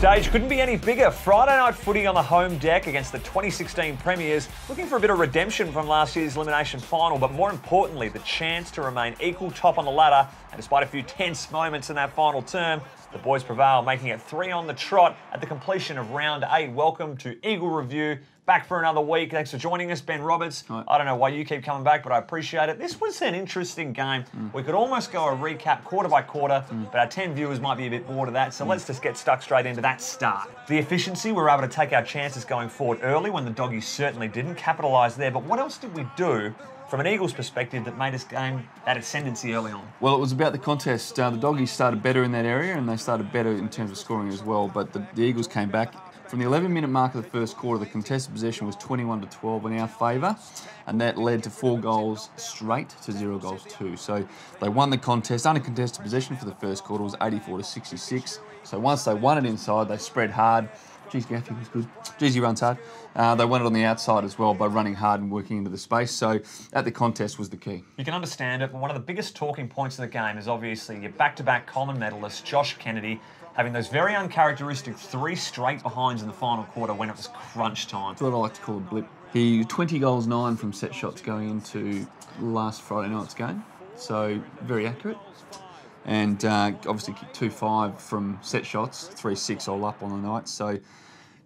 stage couldn't be any bigger. Friday night footy on the home deck against the 2016 Premiers, looking for a bit of redemption from last year's elimination final, but more importantly, the chance to remain equal top on the ladder. And despite a few tense moments in that final term, the boys prevail, making it 3 on the trot at the completion of round 8. Welcome to Eagle Review. Back for another week. Thanks for joining us, Ben Roberts. Right. I don't know why you keep coming back, but I appreciate it. This was an interesting game. We could almost go a recap quarter by quarter, but our 10 viewers might be a bit bored of that, so let's just get stuck straight into that start. The efficiency, we were able to take our chances going forward early when the Doggies certainly didn't capitalise there, but what else did we do from an Eagles perspective that made us gain that ascendancy early on? Well, it was about the contest. The Doggies started better in that area, and they started better in terms of scoring as well, but the Eagles came back. From the 11-minute mark of the first quarter, the contested possession was 21-12 in our favour, and that led to 4 goals straight to 0 goals too. So they won the contest. Uncontested possession for the first quarter was 84-66. So once they won it inside, they spread hard. Geez, Gaffy was good. Geez, he runs hard. They won it on the outside as well by running hard and working into the space. So at the contest was the key. You can understand it, but one of the biggest talking points of the game is obviously your back-to-back Coleman medalist, Josh Kennedy, having those very uncharacteristic 3 straight behinds in the final quarter when it was crunch time. That's what I like to call a blip. He 20 goals 9 from set shots going into last Friday night's game, so very accurate. And obviously kicked 2-5 from set shots, 3-6 all up on the night. So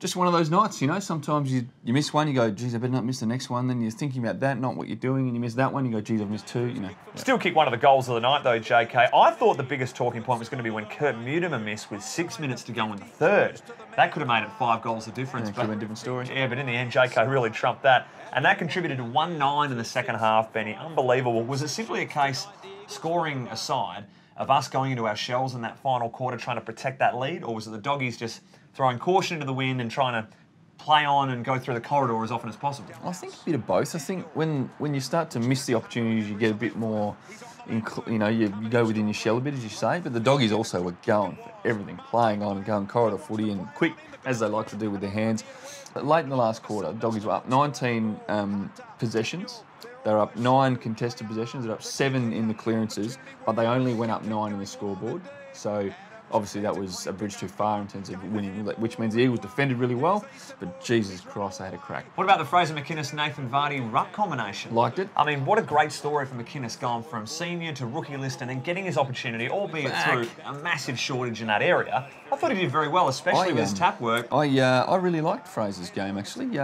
just one of those nights, you know, sometimes you miss one, you go, geez, I better not miss the next one. Then you're thinking about that, not what you're doing, and you miss that one, you go, geez, I've missed 2, you know. Still kicked one of the goals of the night, though, JK. I thought the biggest talking point was going to be when Kurt Mutimer missed with 6 minutes to go in the third. That could have made it 5 goals of difference. Yeah, could have been a different story. Yeah, but in the end, JK really trumped that. And that contributed to 1-9 in the second half, Benny. Unbelievable. Was it simply a case, scoring aside, of us going into our shells in that final quarter trying to protect that lead, or was it the Doggies just throwing caution into the wind and trying to play on and go through the corridor as often as possible? I think a bit of both. I think when you start to miss the opportunities, you get a bit more, you go within your shell a bit, as you say, but the Doggies also were going for everything, playing on and going corridor footy and quick, as they like to do with their hands. But late in the last quarter, the Doggies were up 19 possessions. They're up 9 contested possessions. They're up 7 in the clearances, but they only went up 9 in the scoreboard. So obviously that was a bridge too far in terms of winning, which means the Eagles defended really well, but Jesus Christ, they had a crack. What about the Fraser McInnes, Nathan Vardy ruck combination? Liked it. I mean, what a great story for McInnes, going from senior to rookie list and then getting his opportunity, albeit through a massive shortage in that area. I thought he did very well, especially with his tap work. I really liked Fraser's game, actually.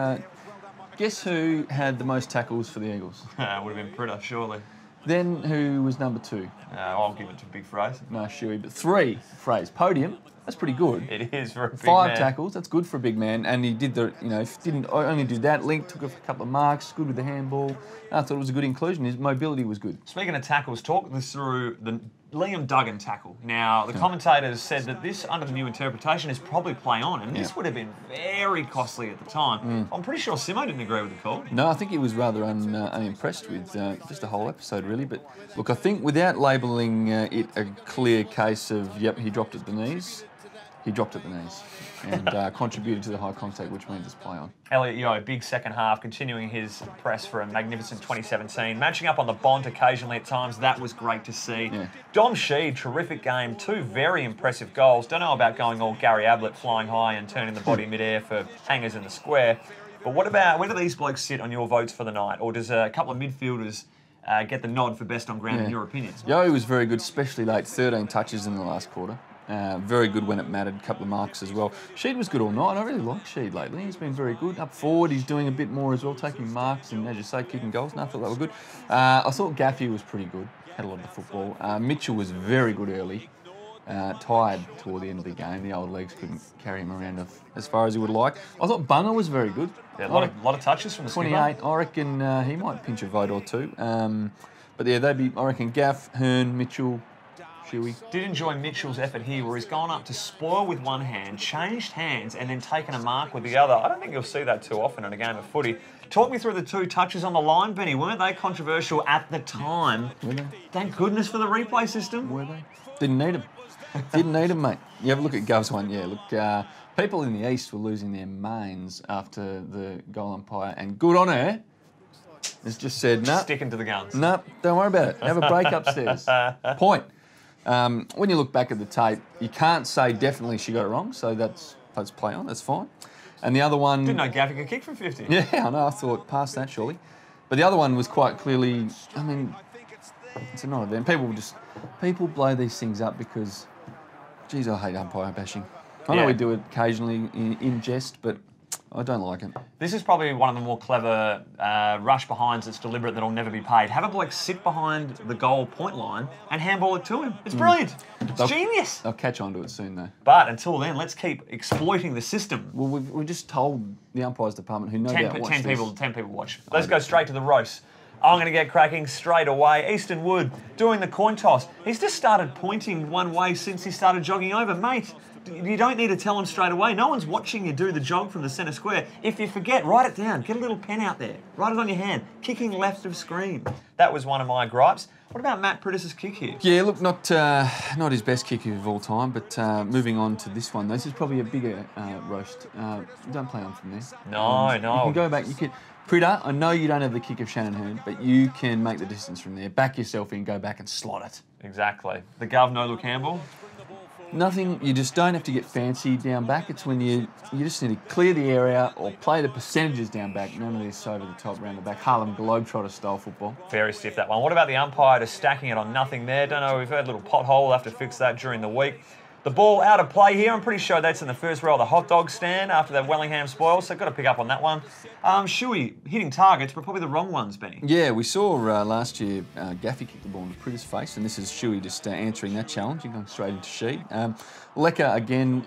Guess who had the most tackles for the Eagles? Would have been Pritter, surely. Then who was number 2? I'll give it to Big Fraser. No, Shuey, but 3, Fraser. Podium, that's pretty good. It is for a big 5 man. tackles, that's good for a big man. And he did didn't only do that. Link took a couple of marks, good with the handball. I thought it was a good inclusion. His mobility was good. Speaking of tackles, talk us through the Liam Duggan tackle. Now, the commentators said that this, under the new interpretation, is probably play on, and this would have been very costly at the time. I'm pretty sure Simo didn't agree with the call. No, I think he was rather unimpressed with just the whole episode, really. But look, I think without labelling it a clear case of, yep, he dropped at the knees, he dropped at the knees and contributed to the high contact, which means it's play on. Elliot Yeo, big second half, continuing his press for a magnificent 2017. Matching up on the Bont occasionally at times, that was great to see. Yeah. Dom Sheed, terrific game, 2 very impressive goals. Don't know about going all Gary Ablett, flying high and turning the body midair for hangers in the square. But what about, where do these blokes sit on your votes for the night? Or does a couple of midfielders get the nod for best on ground in your opinion? Yeo was very good, especially late, 13 touches in the last quarter. Very good when it mattered, a couple of marks as well. Sheed was good all night. I really like Sheed lately. He's been very good. Up forward, he's doing a bit more as well, taking marks and, as you say, kicking goals. And I thought they were good. I thought Gaffey was pretty good, had a lot of the football. Mitchell was very good early. Tired toward the end of the game. The old legs couldn't carry him around as far as he would like. I thought Bunga was very good. Yeah, a lot of touches from the 28. skipper. I reckon he might pinch a vote or 2. But yeah, they'd be, I reckon, Gaff, Hearn, Mitchell, Shuey. Did enjoy Mitchell's effort here, where he's gone up to spoil with one hand, changed hands, and then taken a mark with the other. I don't think you'll see that too often in a game of footy. Talk me through the 2 touches on the line, Benny. Weren't they controversial at the time? Were they? Thank goodness for the replay system. Were they? Didn't need them. Didn't need them, mate. You have a look at Gov's one. Yeah, look, people in the East were losing their minds after the goal umpire, and good on her. Has just said, no, Sticking to the guns. no, don't worry about it. Have a break upstairs. Point. When you look back at the tape, you can't say definitely she got it wrong, so that's let's play on. That's fine. And the other one... Didn't know Gaffy could kick from 50. Yeah, I know. I thought past that, surely. But the other one was quite clearly... I mean, it's not a event. People blow these things up because... Geez, I hate umpire bashing. I know we do it occasionally in jest, but I don't like it. This is probably one of the more clever rush behinds that's deliberate that'll never be paid. Have a bloke sit behind the goal point line and handball it to him. It's brilliant. It's genius. They'll catch on to it soon, though. But until then, let's keep exploiting the system. Well, we just told the umpires department, who no doubt watch 10 people watch. Let's go straight to the roast. I'm going to get cracking straight away. Easton Wood doing the coin toss. He's just started pointing one way since he started jogging over. Mate, you don't need to tell him straight away. No one's watching you do the jog from the centre square. If you forget, write it down. Get a little pen out there. Write it on your hand. Kicking left of screen. That was one of my gripes. What about Matt Priddis' kick here? Yeah, look, not his best kick of all time, but moving on to this one. This is probably a bigger roast. Don't play on from there. No. You can go back. You can... Pritter, I know you don't have the kick of Shannon Hurn, but you can make the distance from there. Back yourself in, go back and slot it. Exactly. The Gov, no look handball. Nothing, you just don't have to get fancy down back. It's when you just need to clear the area or play the percentages down back. None of this over the top, round the back. Harlem Globetrotter style football. Very stiff, that one. What about the umpire just stacking it on nothing there? Don't know, we've heard a little pothole. We'll have to fix that during the week. The ball out of play here. I'm pretty sure that's in the first row of the hot dog stand after that Wellingham spoil, so got to pick up on that one. Shuey hitting targets, but probably the wrong ones, Benny. Yeah, we saw last year Gaffy kick the ball into Pritter's face, and this is Shuey just answering that challenge. He's going straight into She. Lecker, again,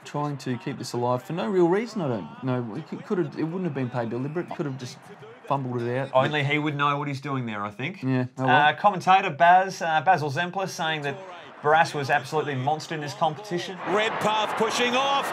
trying to keep this alive for no real reason, I don't know. It wouldn't have been paid deliberate. Could have just fumbled it out. Only he would know what he's doing there, I think. Yeah. Oh, well. Commentator Basil Zemplis saying that Barras was absolutely monster in this competition. Redpath pushing off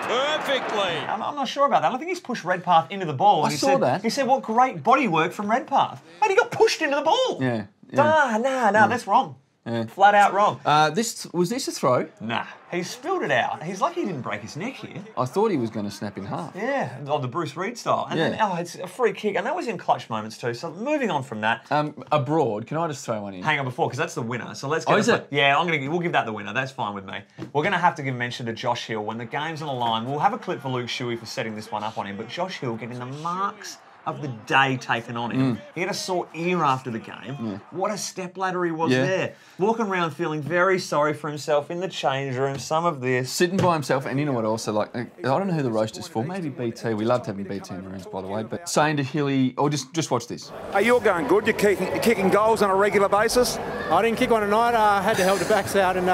perfectly. I'm not sure about that. I think he's pushed Redpath into the ball. I saw that. He said, what great body work from Redpath. Mate, he got pushed into the ball. Yeah. Nah, that's wrong. Yeah. Flat out wrong. Was this a throw? Nah, he spilled it out. He's lucky he didn't break his neck here. I thought he was going to snap in half. Yeah, on the Bruce Reed style. And then, it's a free kick. And that was in clutch moments too. So moving on from that. Abroad, can I just throw one in? Hang on before, because that's the winner. So let's get is it? Yeah, we'll give that the winner. That's fine with me. We're going to have to give mention to Josh Hill. When the game's on the line, we'll have a clip for Luke Shuey for setting this one up on him. But Josh Hill getting the marks of the day taken on him. He had a sore ear after the game. What a stepladder he was there. Walking around feeling very sorry for himself in the change room, some of this. Sitting by himself, and you know what also, like, I don't know who the roast is for, maybe BT. We loved having BT in the rooms, by the way, but saying to Hilly, or just watch this. Hey, you're going good. You're kicking goals on a regular basis. I didn't kick one tonight. I had to help the backs out and...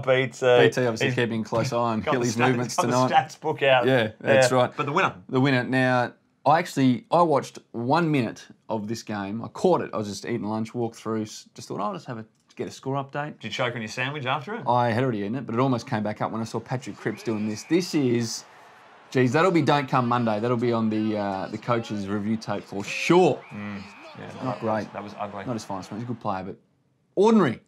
BT obviously keeping a close eye on Hilly's movements tonight. Got the stats book out. Yeah, that's right. But the winner. The winner. Now, I watched 1 minute of this game. I caught it. I was just eating lunch, walked through, just thought, I'll just get a score update. Did you choke on your sandwich after it? I had already eaten it, but it almost came back up when I saw Patrick Cripps doing this. This is, geez, that'll be Don't Come Monday. That'll be on the coach's review tape for sure. Yeah, Not great. That was ugly. Not his finest one. He's a good player, but ordinary.